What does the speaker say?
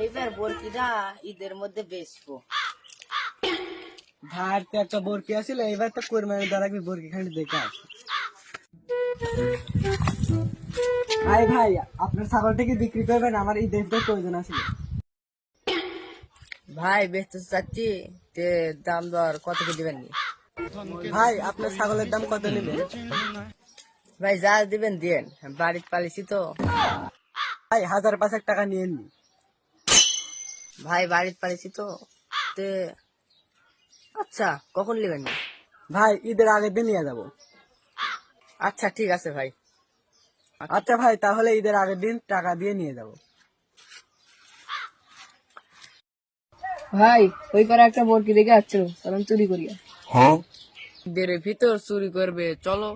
এইবার বরকিটা ঈদের মধ্যে বেচবো। ভাই তো একটা বরকি আছিল, এবার তো কোরবানি দেওয়ার আগে বরকি খানি দেখে আসে। ভাই ভাই, আপনার ছাগলটা কি বিক্রি করবেন? আমার ঈদের তো প্রয়োজন আছে। ভাই বেচতে চাচ্ছি, তে দাম দর কত কি দিবেন নি? ভাই আপনার ছাগলের দাম কত নেবেন? ভাই যা দিবেন দিয়েন, বাড়িতে পালিছি তো। ভাই 1,500 টাকা নিয়ে নি। ভাই বাড়িতে পালিছি তো, তে আচ্ছা কখন নেবেন নি? ভাই ঈদের আগের দিন নিয়ে যাবো। আচ্ছা ঠিক আছে ভাই। আচ্ছা ভাই, তাহলে ঈদের আগের দিন টাকা দিয়ে নিয়ে যাবো। ভাই ওই পারে একটা বরকি দেখে আসছিল, চলুন চুরি করিয়া। ঈদের ভিতর চুরি করবে, চলো।